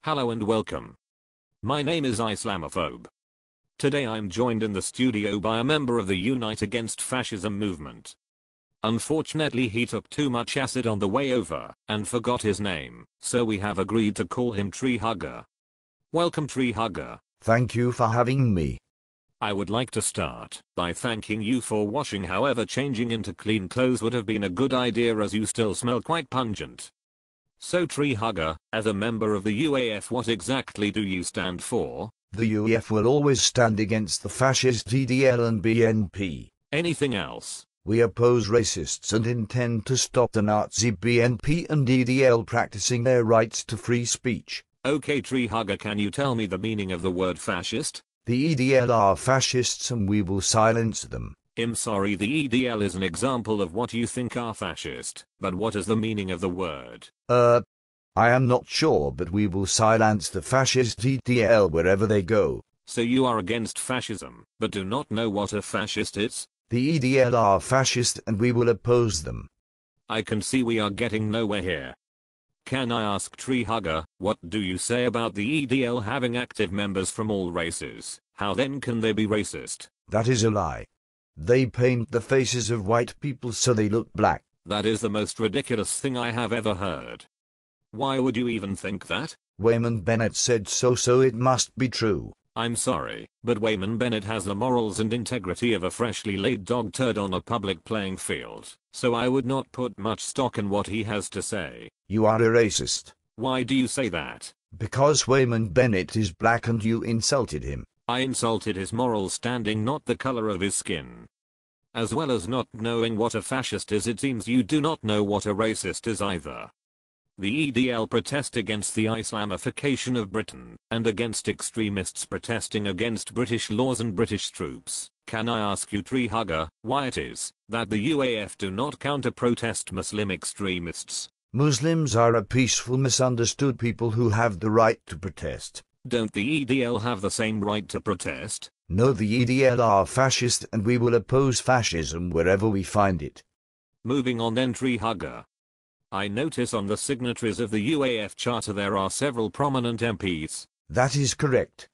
Hello and welcome. My name is Islamophobe. Today I'm joined in the studio by a member of the Unite Against Fascism movement. Unfortunately he took too much acid on the way over and forgot his name, so we have agreed to call him Tree Hugger. Welcome Tree Hugger. Thank you for having me. I would like to start by thanking you for washing, however changing into clean clothes would have been a good idea as you still smell quite pungent. So Tree Hugger, as a member of the UAF, what exactly do you stand for? The UAF will always stand against the fascist DDL and BNP. Anything else? We oppose racists and intend to stop the Nazi BNP and DDL practicing their rights to free speech. Okay Tree Hugger, can you tell me the meaning of the word fascist? The EDL are fascists and we will silence them. I'm sorry, the EDL is an example of what you think are fascist, but what is the meaning of the word? I am not sure, but we will silence the fascist EDL wherever they go. So you are against fascism, but do not know what a fascist is? The EDL are fascist and we will oppose them. I can see we are getting nowhere here. Can I ask Tree Hugger, what do you say about the EDL having active members from all races? How then can they be racist? That is a lie. They paint the faces of white people so they look black. That is the most ridiculous thing I have ever heard. Why would you even think that? Wayman Bennett said so it must be true. I'm sorry, but Wayman Bennett has the morals and integrity of a freshly laid dog turd on a public playing field, so I would not put much stock in what he has to say. You are a racist. Why do you say that? Because Wayman Bennett is black and you insulted him. I insulted his moral standing, not the color of his skin. As well as not knowing what a fascist is, it seems you do not know what a racist is either. The EDL protest against the Islamification of Britain, and against extremists protesting against British laws and British troops. Can I ask you Tree Hugger, why it is that the UAF do not counter-protest Muslim extremists? Muslims are a peaceful, misunderstood people who have the right to protest. Don't the EDL have the same right to protest? No, the EDL are fascist and we will oppose fascism wherever we find it. Moving on then Tree Hugger. I notice on the signatories of the UAF charter there are several prominent MPs. That is correct.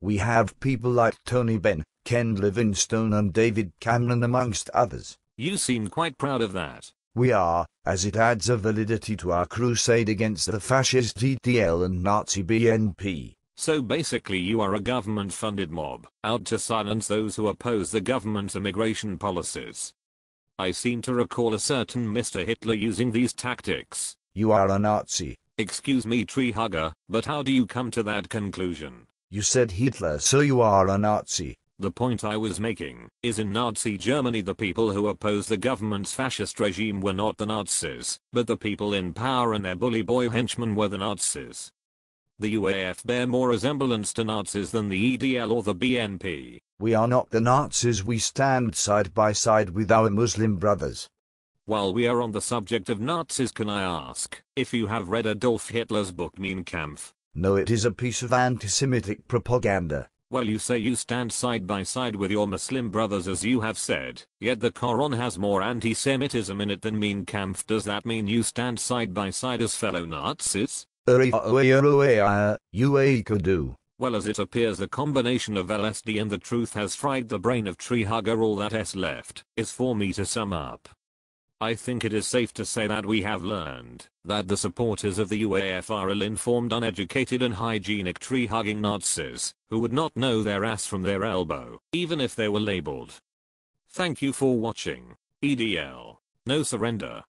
We have people like Tony Benn, Ken Livingstone and David Cameron amongst others. You seem quite proud of that. We are, as it adds a validity to our crusade against the fascist DDL and Nazi BNP. So basically you are a government-funded mob, out to silence those who oppose the government's immigration policies. I seem to recall a certain Mr. Hitler using these tactics. You are a Nazi. Excuse me Tree Hugger, but how do you come to that conclusion? You said Hitler, so you are a Nazi. The point I was making is in Nazi Germany the people who opposed the government's fascist regime were not the Nazis, but the people in power and their bully boy henchmen were the Nazis. The UAF bear more resemblance to Nazis than the EDL or the BNP. We are not the Nazis, we stand side by side with our Muslim brothers. While we are on the subject of Nazis, can I ask if you have read Adolf Hitler's book Mein Kampf? No, it is a piece of anti-Semitic propaganda. Well, you say you stand side by side with your Muslim brothers as you have said, yet the Quran has more anti-Semitism in it than Mein Kampf. Does that mean you stand side by side as fellow Nazis? You could do. Well, as it appears the combination of LSD and the truth has fried the brain of Tree Hugger. All that is left is for me to sum up. I think it is safe to say that we have learned that the supporters of the UAF are ill-informed, uneducated and hygienic tree-hugging Nazis who would not know their ass from their elbow, even if they were labeled. Thank you for watching. EDL. No surrender.